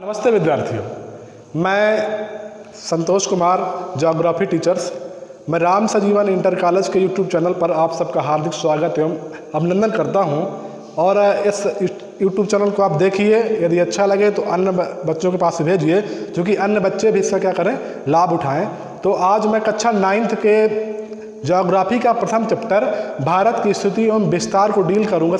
नमस्ते विद्यार्थियों, मैं संतोष कुमार, ज्योग्राफी टीचर्स। मैं राम सजीवन इंटर कॉलेज के यूट्यूब चैनल पर आप सबका हार्दिक स्वागत एवं अभिनंदन करता हूं। और इस यूट्यूब चैनल को आप देखिए, यदि अच्छा लगे तो अन्य बच्चों के पास भेजिए, क्योंकि अन्य बच्चे भी इसका क्या करें, लाभ उठाएं। तो आज मैं कक्षा 9th के ज्योग्राफी का प्रथम चैप्टर भारत की स्थिति एवं विस्तार को डील करूँगा,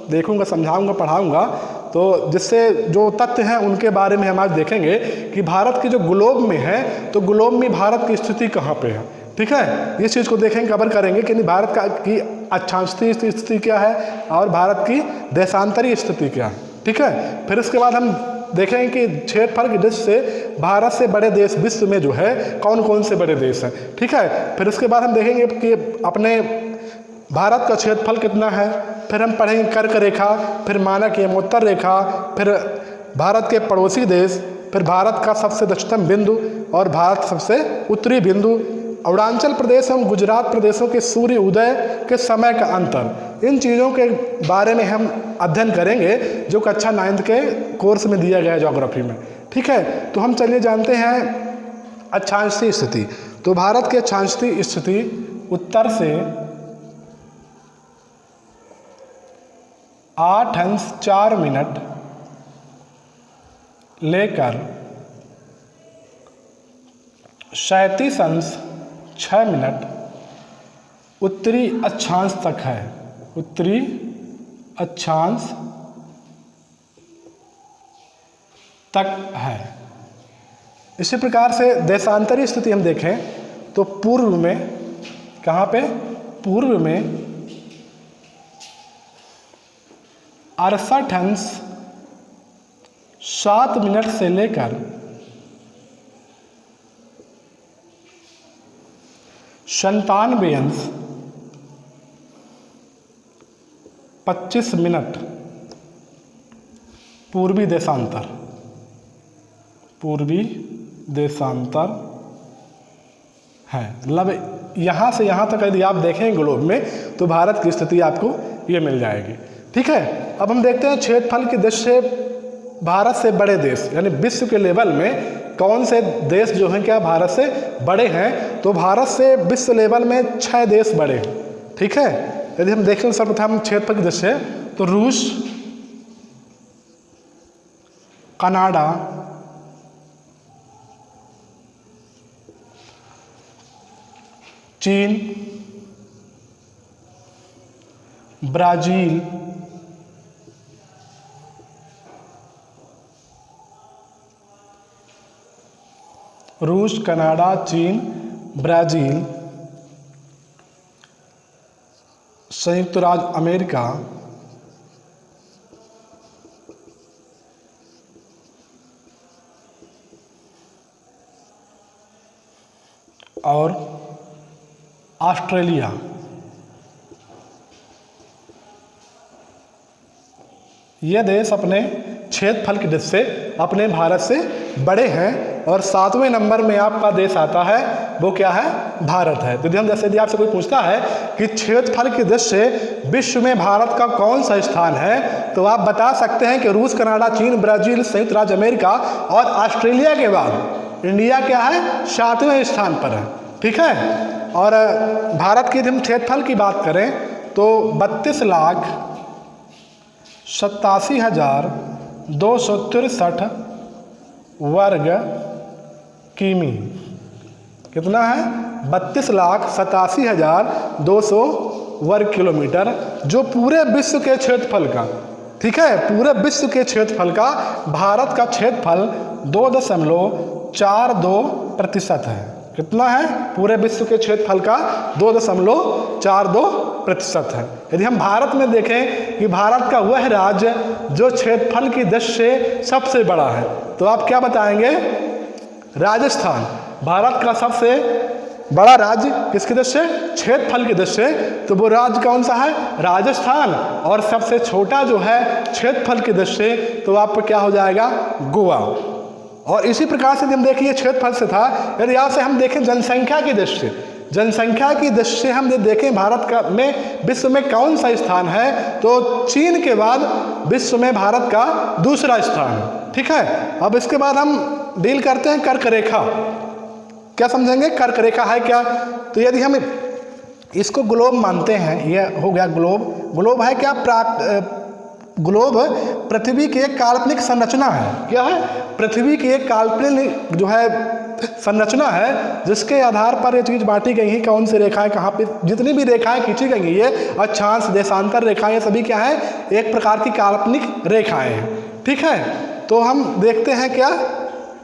देखूँगा, समझाऊँगा, पढ़ाऊँगा। तो जिससे जो तथ्य हैं उनके बारे में हम आज देखेंगे कि भारत की जो ग्लोब में है, तो ग्लोब में भारत की स्थिति कहाँ पे है। ठीक है, इस चीज़ को देखेंगे, कवर करेंगे कि भारत की अक्षांशीय स्थिति क्या है और भारत की देशांतरीय स्थिति क्या है। ठीक है, फिर इसके बाद हम देखेंगे कि क्षेत्रफल की दृष्टि से भारत से बड़े देश विश्व में जो है कौन कौन से बड़े देश हैं। ठीक है, फिर इसके बाद हम देखेंगे कि अपने भारत का क्षेत्रफल कितना है। फिर हम पढ़ेंगे कर्क रेखा, फिर मानक यमोत्तर रेखा, फिर भारत के पड़ोसी देश, फिर भारत का सबसे दक्षिणतम बिंदु और भारत सबसे उत्तरी बिंदु, अरुणाचल प्रदेश एवं गुजरात प्रदेशों के सूर्य उदय के समय का अंतर। इन चीज़ों के बारे में हम अध्ययन करेंगे जो कक्षा 9th के कोर्स में दिया गया है ज्योग्राफी में। ठीक है, तो हम चलिए जानते हैं अक्षांशीय स्थिति। तो भारत के अक्षांशीय स्थिति उत्तर से 8:04 लेकर 37:06 उत्तरी अक्षांश तक है। उत्तरी अक्षांश तक है। इसी प्रकार से देशांतरीय स्थिति हम देखें तो पूर्व में, कहाँ पे, पूर्व में 68:07 से लेकर 97:25 पूर्वी देशांतर, पूर्वी देशांतर है। मतलब यहाँ से यहाँ तक यदि आप देखें ग्लोब में तो भारत की स्थिति आपको ये मिल जाएगी। ठीक है, अब हम देखते हैं क्षेत्रफल की दृष्टि से भारत से बड़े देश, यानी विश्व के लेवल में कौन से देश जो हैं क्या भारत से बड़े हैं। तो भारत से विश्व लेवल में 6 देश बड़े हैं। ठीक है, यदि हम देखें सर्वप्रथम क्षेत्रफल की दृष्टि से तो रूस, कनाडा, चीन, ब्राज़ील, रूस, कनाडा, चीन, ब्राज़ील, संयुक्त राज्य अमेरिका, और ऑस्ट्रेलिया। ये देश अपने क्षेत्रफल की दृष्टि से अपने भारत से बड़े हैं। और 7वें नंबर में आपका देश आता है, वो क्या है, भारत है। तो यदि आपसे कोई पूछता है कि क्षेत्रफल की दृष्टि से विश्व में भारत का कौन सा स्थान है, तो आप बता सकते हैं कि रूस, कनाडा, चीन, ब्राज़ील, संयुक्त राज्य अमेरिका और ऑस्ट्रेलिया के बाद इंडिया क्या है, 7वें स्थान पर है। ठीक है, और भारत की यदि हम क्षेत्रफल की बात करें तो 32,87,263 वर्ग किमी। कितना है, 32,87,200 वर्ग किलोमीटर, जो पूरे विश्व के क्षेत्रफल का, ठीक है, पूरे विश्व के क्षेत्रफल का भारत का क्षेत्रफल 2.42% है। कितना है, पूरे विश्व के क्षेत्रफल का 2.42% है। यदि हम भारत में देखें कि भारत का वह राज्य जो क्षेत्रफल की दृष्टि से सबसे बड़ा है, तो आप क्या बताएंगे, राजस्थान। भारत का सबसे बड़ा राज्य किसकी दृष्टि से, क्षेत्रफल की दृष्टि से, तो वो राज्य कौन सा है, राजस्थान। और सबसे छोटा जो है क्षेत्रफल की दृष्टि से, तो आपको क्या हो जाएगा, गोवा। और इसी प्रकार से हम देखिए क्षेत्रफल से था, यदि यहाँ से हम देखें जनसंख्या की दृष्टि से, जनसंख्या की दृष्टि से हम देखें भारत का में विश्व में कौन सा स्थान है, तो चीन के बाद विश्व में भारत का दूसरा स्थान है। ठीक है, अब इसके बाद हम डील करते हैं कर्क रेखा। क्या समझेंगे कर्क रेखा है क्या? तो यदि हम इसको ग्लोब मानते हैं, ये हो गया ग्लोब। ग्लोब है क्या? ग्लोब पृथ्वी की एक काल्पनिक संरचना है। क्या है? पृथ्वी की एक काल्पनिक जो है संरचना है, जिसके आधार पर ये चीज़ बांटी गई है कौन सी रेखाएं कहाँ पे, जितनी भी रेखाएं खींची गई हैं, ये अक्षांश देशांतर रेखाएं, सभी क्या है? एक प्रकार की काल्पनिक रेखाएं हैं। ठीक है, तो हम देखते हैं क्या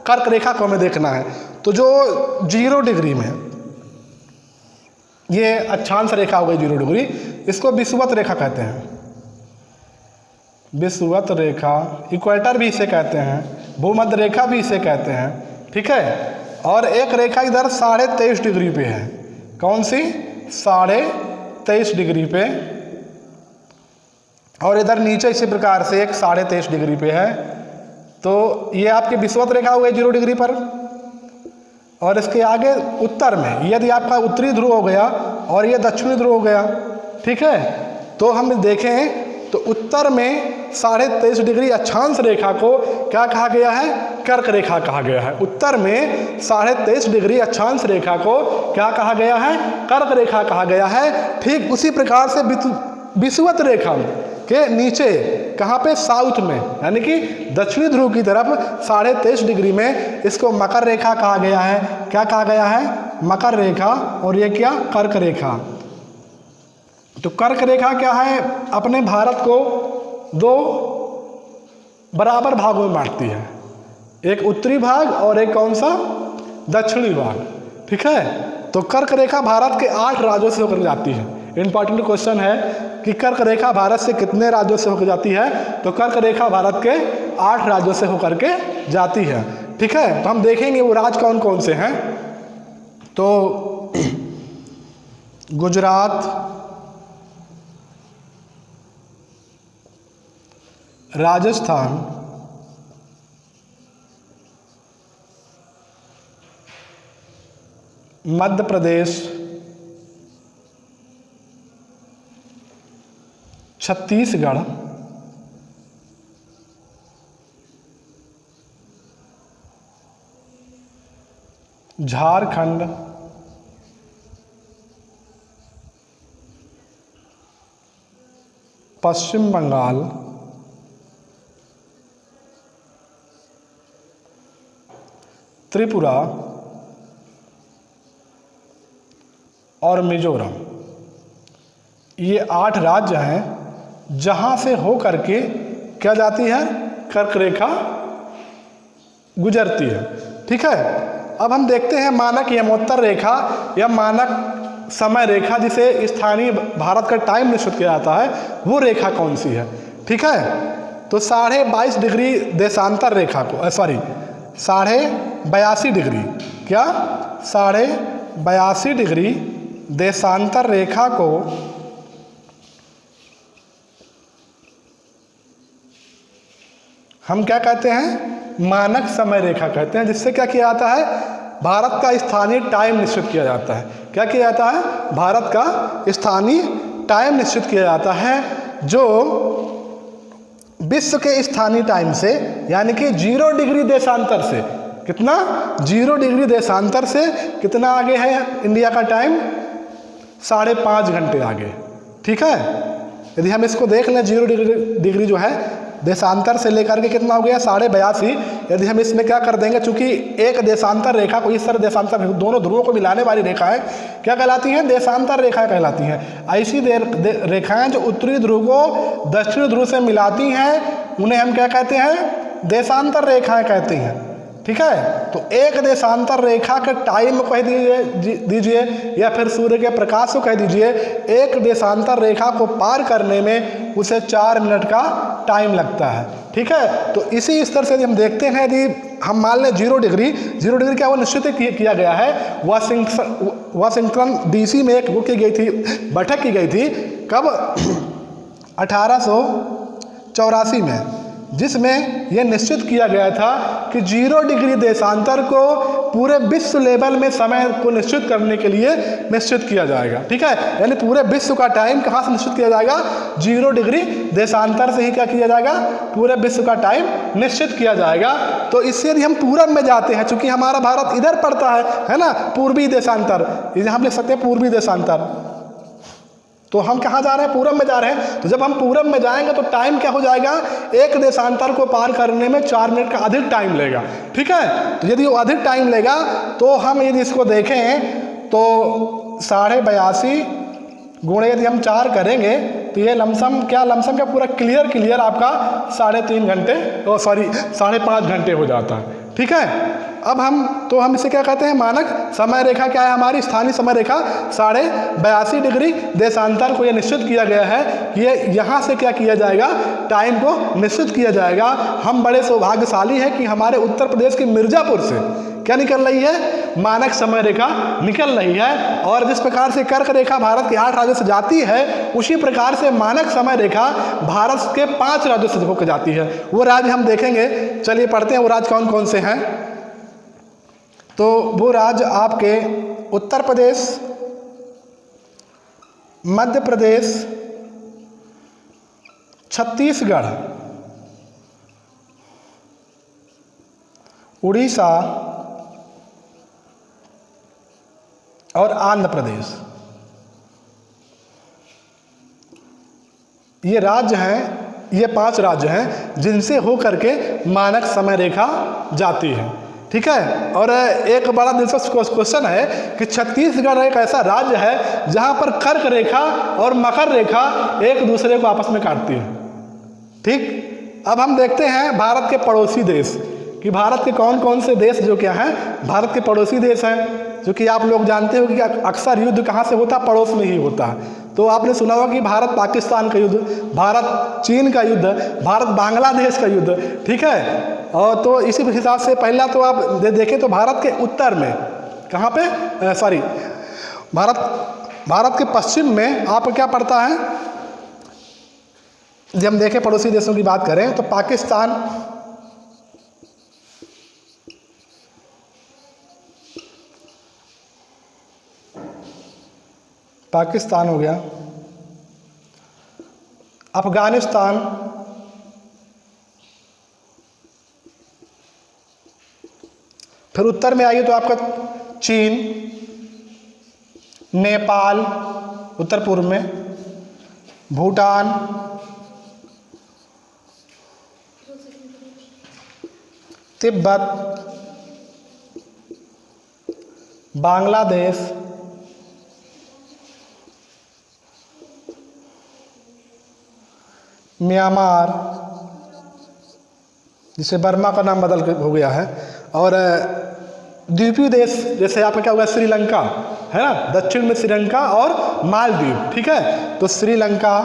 कर्क रेखा को हमें देखना है। तो जो 0 डिग्री में, ये अक्षांश रेखा हो गई 0 डिग्री, इसको विषुवत रेखा कहते हैं। विषुवत रेखा, इक्वेटर भी इसे कहते हैं, भूमध्य रेखा भी इसे कहते हैं। ठीक है, और एक रेखा इधर 23.5 डिग्री पे है। कौन सी? 23.5 डिग्री पे, और इधर नीचे इसी प्रकार से एक 23.5 डिग्री पे है। तो ये आपकी विषुवत रेखा हो गई 0 डिग्री पर। और इसके आगे उत्तर में, यदि आपका उत्तरी ध्रुव हो गया और ये दक्षिणी ध्रुव हो गया। ठीक है, तो हम देखें तो उत्तर में 23.5 डिग्री अक्षांश रेखा को क्या कहा गया है? कर्क रेखा कहा गया है। उत्तर में 23.5 डिग्री अक्षांश रेखा को क्या कहा गया है? कर्क रेखा कहा गया है। ठीक उसी प्रकार से विषुवत रेखा के नीचे कहाँ पे? साउथ में, यानी कि दक्षिणी ध्रुव की तरफ 23.5 डिग्री में इसको मकर रेखा कहा गया है। क्या कहा गया है? मकर रेखा। और ये क्या? कर्क रेखा। तो कर्क रेखा क्या है? अपने भारत को 2 बराबर भागों में बांटती है, एक उत्तरी भाग और एक कौन सा? दक्षिणी भाग। ठीक है, तो कर्क रेखा भारत के 8 राज्यों से होकर जाती है। इंपॉर्टेंट क्वेश्चन है कि कर्क रेखा भारत से कितने राज्यों से होकर जाती है? तो कर्क रेखा भारत के 8 राज्यों से होकर के जाती है। ठीक है, तो हम देखेंगे वो राज्य कौन कौन से हैं। तो गुजरात, राजस्थान, मध्य प्रदेश, छत्तीसगढ़, झारखंड, पश्चिम बंगाल, त्रिपुरा और मिजोरम। ये 8 राज्य हैं जहाँ से हो करके क्या जाती है? कर्क रेखा गुजरती है। ठीक है, अब हम देखते हैं मानक यमोत्तर रेखा या मानक समय रेखा, जिसे स्थानीय भारत का टाइम निश्चित किया जाता है, वो रेखा कौन सी है। ठीक है, तो 22.5 डिग्री देशांतर रेखा को 82.5 डिग्री, क्या 82.5 डिग्री देशांतर रेखा को हम क्या कहते हैं? मानक समय रेखा कहते हैं, जिससे क्या किया जाता है? भारत का स्थानीय टाइम निश्चित किया जाता है। क्या किया जाता है? भारत का स्थानीय टाइम निश्चित किया जाता है, जो विश्व के स्थानीय टाइम से, यानी कि 0 डिग्री देशांतर से, कितना? 0 डिग्री देशांतर से कितना आगे है इंडिया का टाइम? 5.5 घंटे आगे। ठीक है, यदि हम इसको देख लें 0 डिग्री जो है देशांतर से लेकर के कितना हो गया? 82.5। यदि हम इसमें क्या कर देंगे, चूंकि एक देशांतर रेखा को इस तरह देशांतर, दोनों ध्रुवों को मिलाने वाली रेखाएं क्या कहलाती हैं? देशांतर रेखाएं कहलाती हैं। ऐसी रेखाएं जो उत्तरी ध्रुव को दक्षिणी ध्रुव से मिलाती हैं, उन्हें हम क्या कहते हैं? देशांतर रेखाएं कहते हैं। ठीक है, तो एक देशांतर रेखा के टाइम को कह दीजिए या फिर सूर्य के प्रकाश को कह दीजिए, एक देशांतर रेखा को पार करने में उसे 4 मिनट का टाइम लगता है। ठीक है, तो इसी स्तर से यदि हम देखते हैं, यदि हम मान लें 0 डिग्री क्या वो निश्चित किया गया है? वाशिंगटन DC में एक वो की गई थी, बैठक की गई थी। कब? 1884 में। जिसमें यह निश्चित किया गया था कि 0 डिग्री देशांतर को पूरे विश्व लेवल में समय को निश्चित करने के लिए निश्चित किया जाएगा। ठीक है, यानी पूरे विश्व का टाइम कहाँ से निश्चित किया जाएगा? 0 डिग्री देशांतर से ही क्या किया जाएगा? पूरे विश्व का टाइम निश्चित किया जाएगा। तो इससे यदि हम पूरब में जाते हैं, चूंकि हमारा भारत इधर पड़ता है ना, पूर्वी देशांतर, यहाँ हम लिख सकते हैं पूर्वी देशांतर। तो हम कहाँ जा रहे हैं? पूरब में जा रहे हैं। तो जब हम पूरब में जाएंगे तो टाइम क्या हो जाएगा? एक देशांतर को पार करने में 4 मिनट का अधिक टाइम लेगा। ठीक है, तो यदि वो अधिक टाइम लेगा तो हम यदि इसको देखें तो 82.5 गुणे यदि हम 4 करेंगे तो ये लमसम क्या पूरा क्लियर आपका 3.5 घंटे 5.5 घंटे हो जाता है। ठीक है, अब हम इसे क्या कहते हैं? मानक समय रेखा क्या है हमारी? स्थानीय समय रेखा 82.5 डिग्री देशांतर को यह निश्चित किया गया है कि ये यहाँ से क्या किया जाएगा? टाइम को निश्चित किया जाएगा। हम बड़े सौभाग्यशाली हैं कि हमारे उत्तर प्रदेश के मिर्जापुर से क्या निकल रही है? मानक समय रेखा निकल रही है। और जिस प्रकार से कर्क रेखा भारत के 8 राज्यों से जाती है, उसी प्रकार से मानक समय रेखा भारत के 5 राज्यों से होकर जाती है। वो राज्य हम देखेंगे, चलिए पढ़ते हैं वो राज्य कौन कौन से हैं। तो वो राज्य आपके उत्तर प्रदेश, मध्य प्रदेश, छत्तीसगढ़, उड़ीसा और आंध्र प्रदेश, ये राज्य हैं, ये 5 राज्य हैं जिनसे होकर के मानक समय रेखा जाती है। ठीक है, और एक बड़ा दिलचस्प क्वेश्चन है कि छत्तीसगढ़ एक ऐसा राज्य है जहां पर कर्क रेखा और मकर रेखा एक दूसरे को आपस में काटती है। ठीक, अब हम देखते हैं भारत के पड़ोसी देश कि भारत के कौन कौन से देश जो क्या हैं भारत के पड़ोसी देश हैं। जो कि आप लोग जानते हो कि अक्सर युद्ध कहाँ से होता है? पड़ोस में ही होता है। तो आपने सुना होगा कि भारत पाकिस्तान का युद्ध, भारत चीन का युद्ध, भारत बांग्लादेश का युद्ध। ठीक है, और तो इसी हिसाब से पहला तो आप देखें तो भारत के उत्तर में कहाँ पे भारत के पश्चिम में आपको क्या पड़ता है? जब हम देखें पड़ोसी देशों की बात करें तो पाकिस्तान हो गया, अफगानिस्तान, फिर उत्तर में आइए तो आपका चीन, नेपाल उत्तर पूर्व में, भूटान, तिब्बत, बांग्लादेश, म्यांमार, जिसे बर्मा का नाम बदल हो गया है, और द्वीपीय देश जैसे आपका क्या हुआ? श्रीलंका है ना, दक्षिण में श्रीलंका और मालदीव। ठीक है, तो श्रीलंका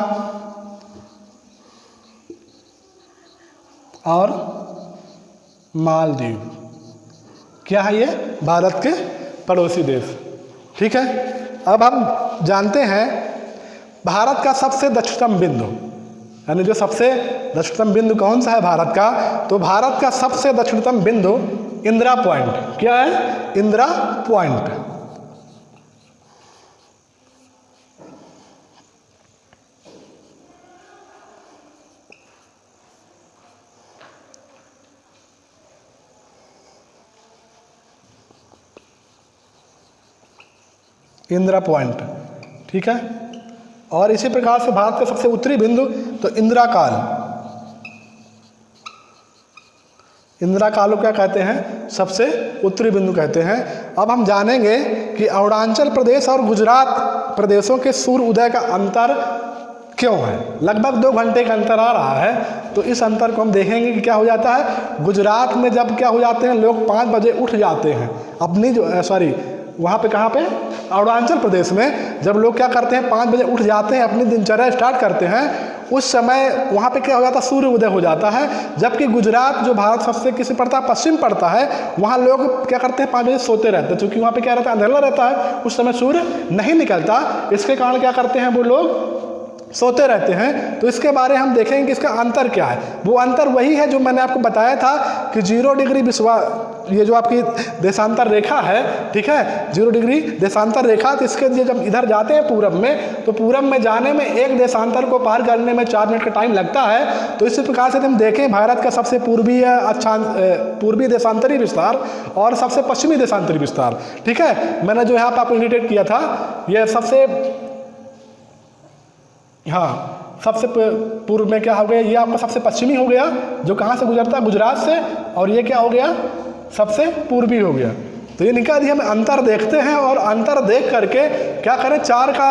और मालदीव क्या है? ये भारत के पड़ोसी देश। ठीक है, अब हम जानते हैं भारत का सबसे दक्षिणतम बिंदु, यानी जो सबसे दक्षिणतम बिंदु कौन सा है भारत का? तो भारत का सबसे दक्षिणतम बिंदु इंदिरा पॉइंट। क्या है? इंदिरा पॉइंट। इंदिरा पॉइंट। ठीक है, और इसी प्रकार से भारत का सबसे उत्तरी बिंदु तो इंदिरा काल। इंदिरा काल को क्या कहते हैं? सबसे उत्तरी बिंदु कहते हैं। अब हम जानेंगे कि अरुणाचल प्रदेश और गुजरात प्रदेशों के सूर्य उदय का अंतर क्यों है। लगभग 2 घंटे का अंतर आ रहा है। तो इस अंतर को हम देखेंगे कि क्या हो जाता है। गुजरात में जब क्या हो जाते हैं, लोग 5 बजे उठ जाते हैं अपनी वहाँ पे कहाँ पे, अरुणाचल प्रदेश में जब लोग क्या करते हैं 5 बजे उठ जाते हैं, अपनी दिनचर्या स्टार्ट करते हैं, उस समय वहाँ पे क्या हो जाता है, सूर्य उदय हो जाता है। जबकि गुजरात जो भारत सबसे किसी पड़ता है, पश्चिम पड़ता है, वहाँ लोग क्या करते हैं 5 बजे सोते रहते हैं, क्योंकि वहाँ पे क्या रहता है, अंधेरा रहता है, उस समय सूर्य नहीं निकलता। इसके कारण क्या करते हैं वो लोग सोते रहते हैं। तो इसके बारे हम देखेंगे कि इसका अंतर क्या है। वो अंतर वही है जो मैंने आपको बताया था कि 0 डिग्री ये जो आपकी देशांतर रेखा है, ठीक है, 0 डिग्री देशांतर रेखा, तो इसके लिए जब इधर जाते हैं पूरब में, तो पूरब में जाने में एक देशांतर को पार करने में 4 मिनट का टाइम लगता है। तो इसी प्रकार से हम देखें भारत का सबसे पूर्वी देशांतरी विस्तार और सबसे पश्चिमी देशांतरी विस्तार, ठीक है, मैंने जो यहाँ पर आपको इंडिकेट किया था, यह सबसे पूर्व में क्या हो गया, ये आपका सबसे पश्चिमी हो गया जो कहाँ से गुजरता है, गुजरात से, और ये क्या हो गया, सबसे पूर्वी हो गया। तो ये निकाल दिया, हम अंतर देखते हैं और अंतर देख करके क्या करें, 4 का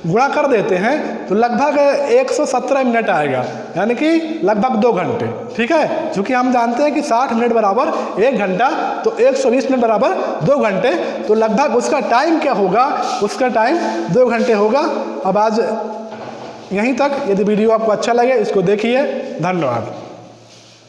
गुणा कर देते हैं तो लगभग 117 मिनट आएगा, यानी कि लगभग 2 घंटे, ठीक है। चूँकि हम जानते हैं कि 60 मिनट बराबर 1 घंटा, तो 120 मिनट बराबर 2 घंटे, तो लगभग उसका टाइम क्या होगा, उसका टाइम 2 घंटे होगा। अब आज यहीं तक। यदि वीडियो आपको अच्छा लगे इसको देखिए। धन्यवाद।